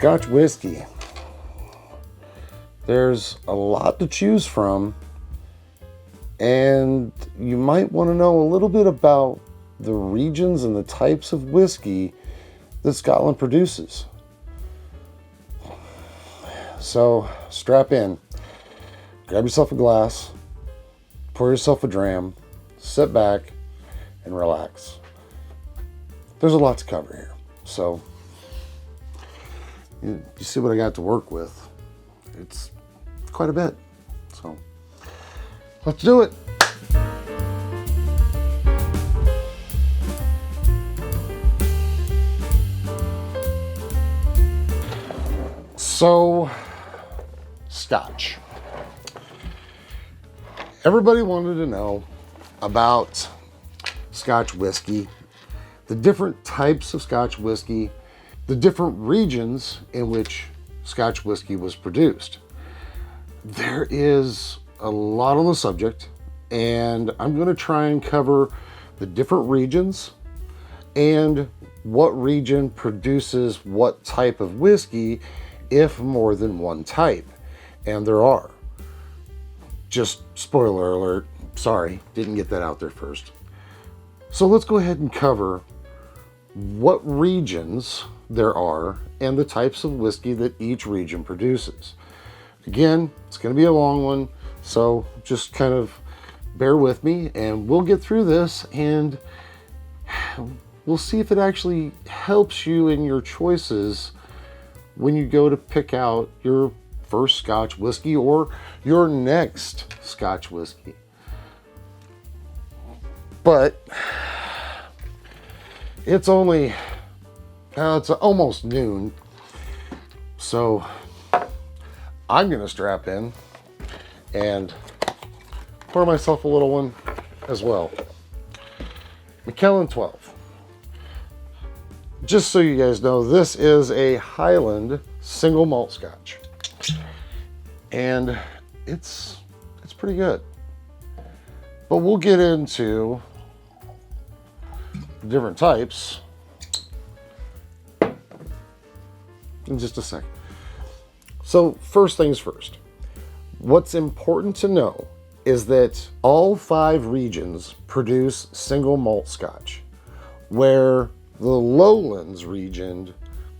Scotch whiskey. There's a lot to choose from, and you might want to know a little bit about the regions and the types of whiskey that Scotland produces. So strap in, grab yourself a glass, pour yourself a dram, sit back, and relax. There's a lot to cover here, so you see what I got to work with. It's quite a bit, so let's do it. So, Scotch. Everybody wanted to know about Scotch whiskey, the different types of Scotch whiskey, the different regions in which Scotch whiskey was produced. There is a lot on the subject, and I'm going to try and cover the different regions and what region produces what type of whiskey, if more than one type. And there are. Just spoiler alert, sorry, didn't get that out there first. So let's go ahead and cover what regions there are and the types of whiskey that each region produces. Again, it's going to be a long one, so just kind of bear with me and we'll get through this and we'll see if it actually helps you in your choices when you go to pick out your first Scotch whiskey or your next Scotch whiskey. But it's almost noon, so I'm gonna strap in and pour myself a little one as well. Macallan 12. Just so you guys know, this is a Highland single malt Scotch, and it's pretty good. But we'll get into the different types in just a second. So first things first, what's important to know is that all 5 regions produce single malt Scotch, where the Lowlands region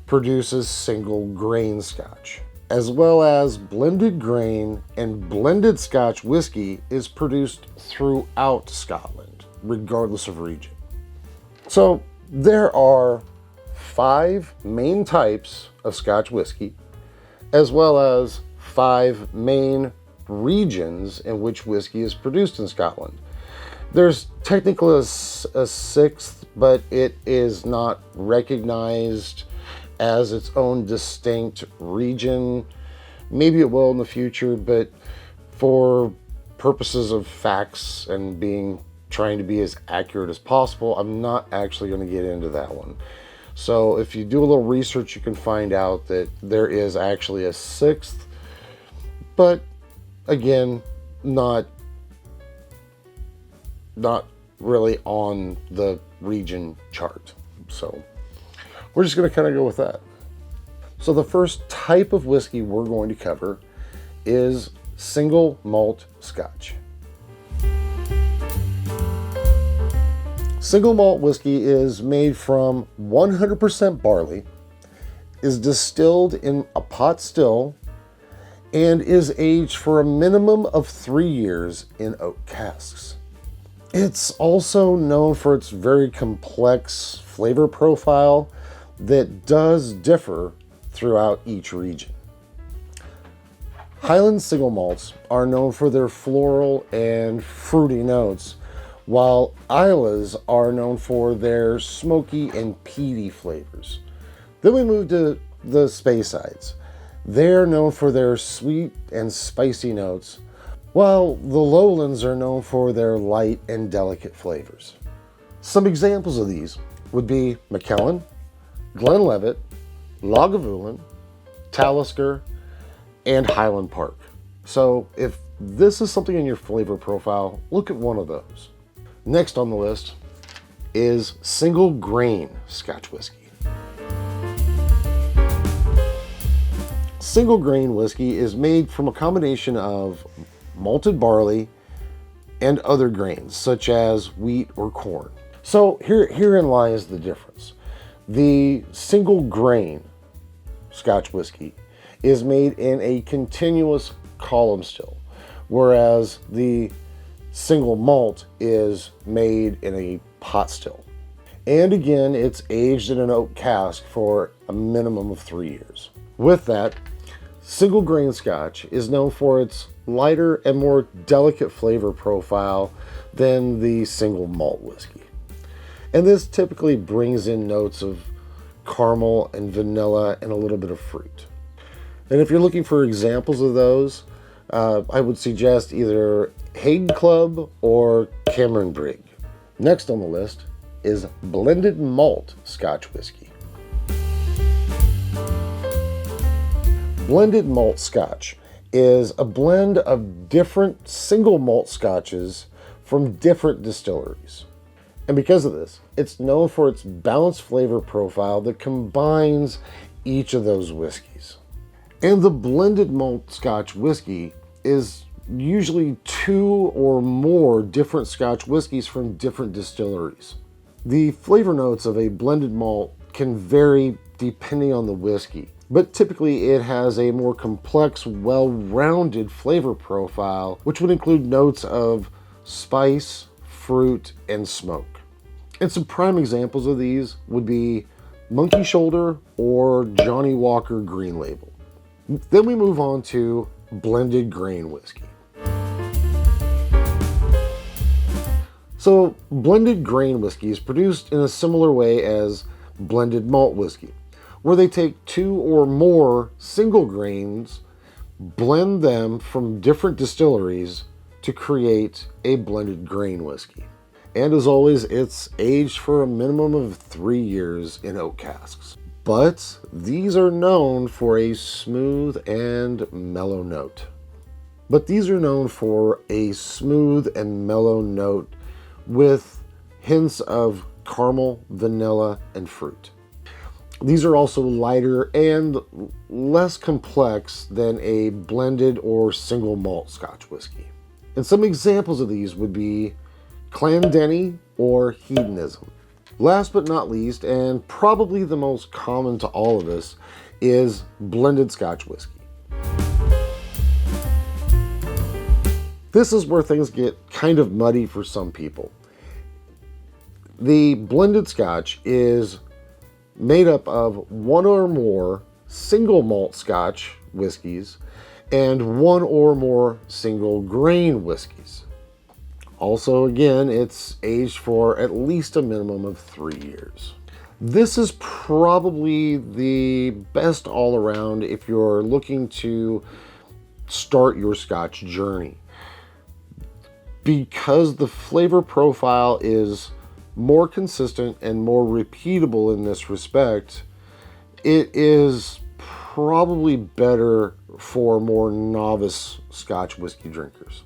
produces single grain Scotch, as well as blended grain and blended Scotch whiskey is produced throughout Scotland, regardless of region. So there are 5 main types of Scotch whiskey, as well as 5 main regions in which whiskey is produced in Scotland. There's technically a 6th, but it is not recognized as its own distinct region. Maybe it will in the future, but for purposes of facts and trying to be as accurate as possible, I'm not actually going to get into that one. So if you do a little research, you can find out that there is actually a 6th, but again, not really on the region chart. So we're just going to kind of go with that. So the first type of whiskey we're going to cover is single malt Scotch. Single malt whiskey is made from 100% barley, is distilled in a pot still, and is aged for a minimum of 3 years in oak casks. It's also known for its very complex flavor profile that does differ throughout each region. Highland single malts are known for their floral and fruity notes, while Islas are known for their smoky and peaty flavors. Then we move to the Speysides. They're known for their sweet and spicy notes, while the Lowlands are known for their light and delicate flavors. Some examples of these would be Macallan, Glenlivet, Lagavulin, Talisker, and Highland Park. So if this is something in your flavor profile, look at one of those. Next on the list is single grain Scotch whiskey. Single grain whiskey is made from a combination of malted barley and other grains, such as wheat or corn. So herein lies the difference. The single grain Scotch whiskey is made in a continuous column still, whereas the single malt is made in a pot still. And again, it's aged in an oak cask for a minimum of 3 years. With that, single grain Scotch is known for its lighter and more delicate flavor profile than the single malt whiskey. And this typically brings in notes of caramel and vanilla and a little bit of fruit. And if you're looking for examples of those, I would suggest either Hague Club or Cameron Brigg. Next on the list is blended malt Scotch whiskey. Blended malt Scotch is a blend of different single malt Scotches from different distilleries. And because of this, it's known for its balanced flavor profile that combines each of those whiskeys. And the blended malt Scotch whiskey is usually 2 or more different Scotch whiskeys from different distilleries. The flavor notes of a blended malt can vary depending on the whiskey, but typically it has a more complex, well-rounded flavor profile, which would include notes of spice, fruit, and smoke. And some prime examples of these would be Monkey Shoulder or Johnny Walker Green Label. Then we move on to blended grain whiskey. So blended grain whiskey is produced in a similar way as blended malt whiskey, where they take 2 or more single grains, blend them from different distilleries to create a blended grain whiskey. And as always, it's aged for a minimum of 3 years in oak casks. But these are known for a smooth and mellow note. With hints of caramel, vanilla, and fruit. These are also lighter and less complex than a blended or single malt Scotch whiskey. And some examples of these would be Clondenny or Hedonism. Last but not least, and probably the most common to all of us, is blended Scotch whiskey. This is where things get kind of muddy for some people. The blended Scotch is made up of 1 or more single malt Scotch whiskeys and 1 or more single grain whiskeys. Also, again, it's aged for at least a minimum of 3 years. This is probably the best all around if you're looking to start your Scotch journey, because the flavor profile is more consistent and more repeatable in this respect. It is probably better for more novice Scotch whiskey drinkers.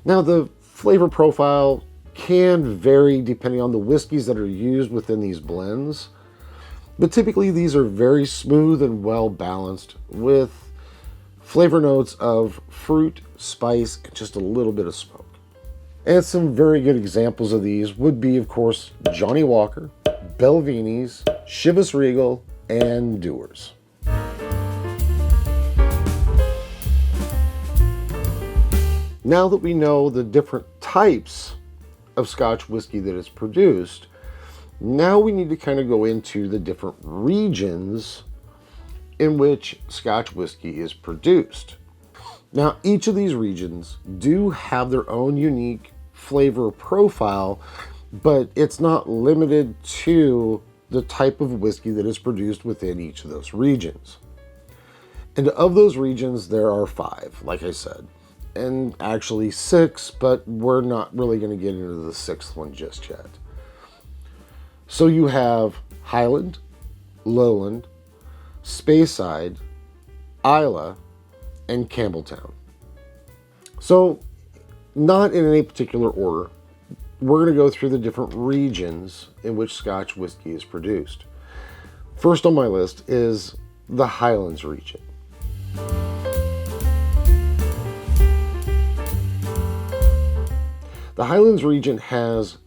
Now, the flavor profile can vary depending on the whiskeys that are used within these blends, but typically these are very smooth and well balanced with flavor notes of fruit, spice, and just a little bit of smoke. And some very good examples of these would be, of course, Johnny Walker, Belvini's, Chivas Regal, and Dewar's. Now that we know the different types of Scotch whiskey that is produced, now we need to kind of go into the different regions in which Scotch whiskey is produced. Now, each of these regions do have their own unique flavor profile, but it's not limited to the type of whiskey that is produced within each of those regions. And of those regions, there are 5, like I said, and actually 6, but we're not really going to get into the 6th one just yet. So you have Highland, Lowland, Speyside, Islay, and Campbelltown. So, not in any particular order, we're going to go through the different regions in which Scotch whiskey is produced. First on my list is the Highlands region. The Highlands region has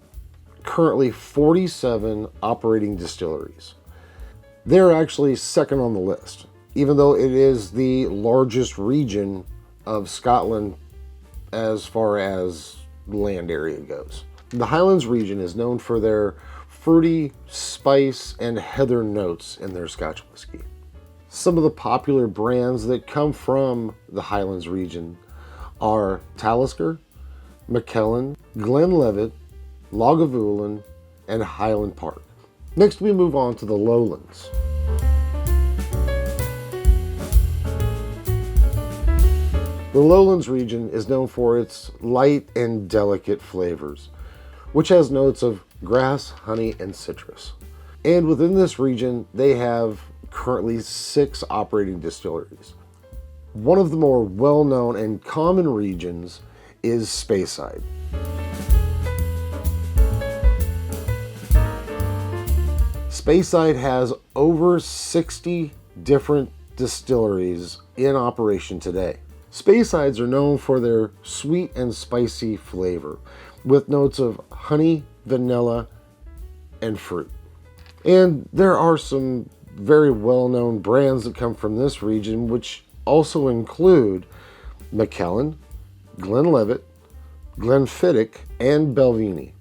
currently 47 operating distilleries. They're actually second on the list, even though it is the largest region of Scotland as far as land area goes. The Highlands region is known for their fruity, spice, and heather notes in their Scotch whiskey. Some of the popular brands that come from the Highlands region are Talisker, Macallan, Glenlivet, Lagavulin, and Highland Park. Next, we move on to the lowlands. The lowlands region is known for its light and delicate flavors, which has notes of grass, honey, and citrus. And within this region, they have currently 6 operating distilleries. One of the more well-known and common regions is Speyside. Speyside has over 60 different distilleries in operation today. Speysides are known for their sweet and spicy flavor, with notes of honey, vanilla, and fruit. And there are some very well-known brands that come from this region, which also include Macallan, Glenlivet, Glenfiddich, and Belvini.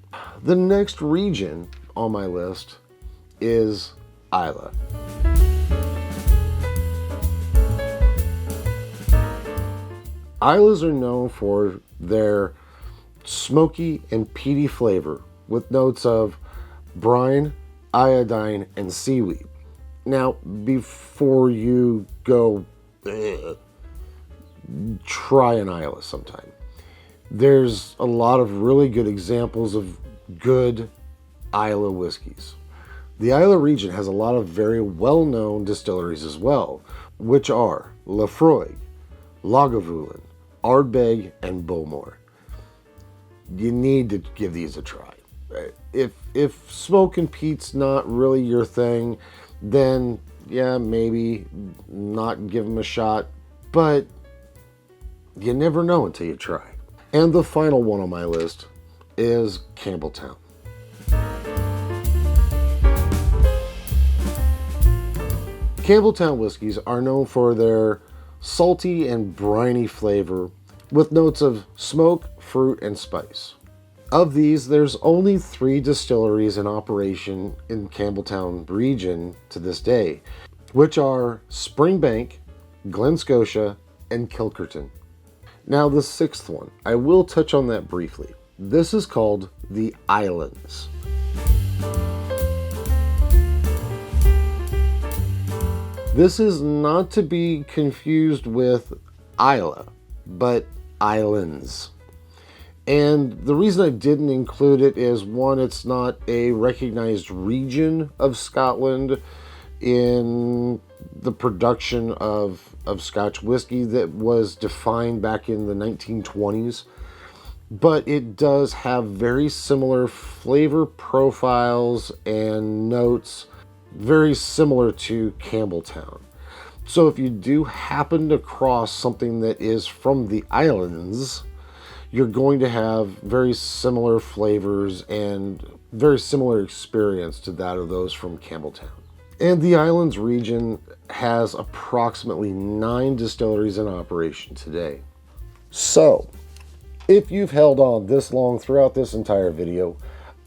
The next region on my list is Islay. Islas are known for their smoky and peaty flavor with notes of brine, iodine, and seaweed. Now, before you go, try an Islay sometime. There's a lot of really good examples of good Islay whiskeys. The Islay region has a lot of very well-known distilleries as well, which are Laphroaig, Lagavulin, Ardbeg, and Bowmore. You need to give these a try. If smoke and peat's not really your thing, then yeah, maybe not give them a shot, but you never know until you try. And the final one on my list is Campbelltown. Campbelltown whiskeys are known for their salty and briny flavor with notes of smoke, fruit, and spice. Of these, there's only 3 distilleries in operation in Campbelltown region to this day, which are Springbank, Glen Scotia, and Kilkerton. Now the 6th one, I will touch on that briefly. This is called the Islands. This is not to be confused with Islay, but Islands. And the reason I didn't include it is, one, it's not a recognized region of Scotland in the production of Scotch whiskey that was defined back in the 1920s. But it does have very similar flavor profiles and notes, very similar to Campbelltown. So if you do happen to cross something that is from the islands, you're going to have very similar flavors and very similar experience to that of those from Campbelltown. And the islands region has approximately 9 distilleries in operation today. So, if you've held on this long throughout this entire video,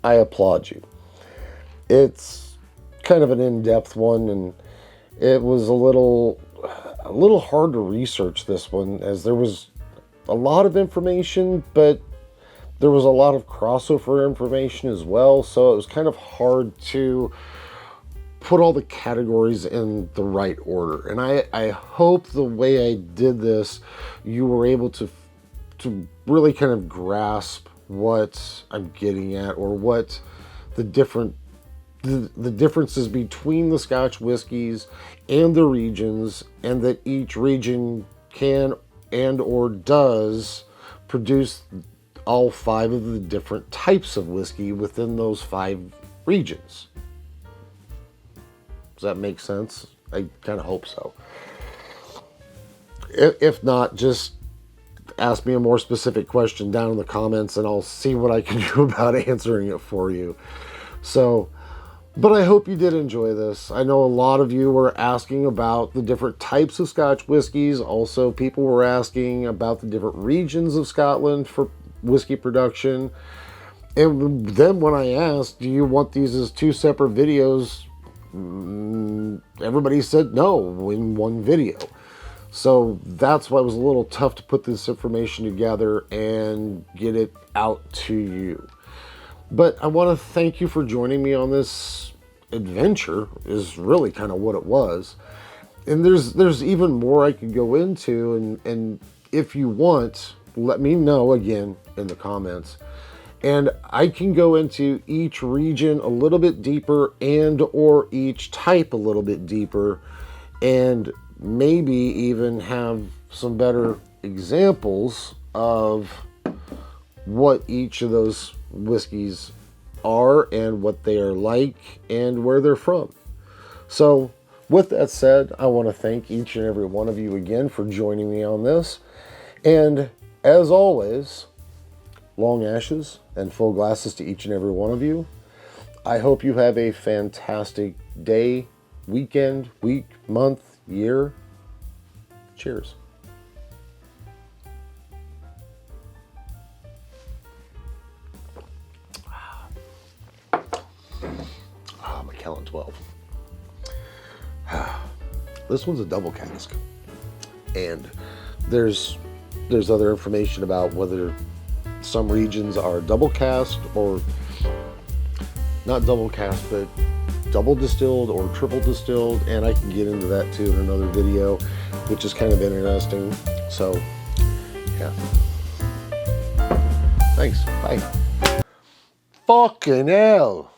I applaud you. It's kind of an in-depth one, and it was a little hard to research this one, as there was a lot of information, but there was a lot of crossover information as well, so it was kind of hard to put all the categories in the right order. And I hope the way I did this, you were able to really kind of grasp what I'm getting at, or what the differences between the Scotch whiskies and the regions, and that each region can and or does produce all 5 of the different types of whiskey within those 5 regions. Does that make sense? I kind of hope so. If not, just ask me a more specific question down in the comments and I'll see what I can do about answering it for you. So, but I hope you did enjoy this. I know a lot of you were asking about the different types of Scotch whiskies. Also, people were asking about the different regions of Scotland for whiskey production. And then when I asked, do you want these as two separate videos? Everybody said no in one video. So that's why it was a little tough to put this information together and get it out to you. But I want to thank you for joining me on this adventure, is really kind of what it was. And there's even more I could go into, and if you want, let me know again in the comments. And I can go into each region a little bit deeper and or each type a little bit deeper, and maybe even have some better examples of what each of those whiskeys are and what they are like and where they're from. So with that said, I want to thank each and every one of you again for joining me on this. And as always, long ashes and full glasses to each and every one of you. I hope you have a fantastic day, weekend, week, month, year. Cheers. Macallan 12. This one's a double cask, and there's other information about whether some regions are double cask or not double cask, but double distilled or triple distilled, and I can get into that too in another video, which is kind of interesting. So yeah, thanks, bye. Fucking hell.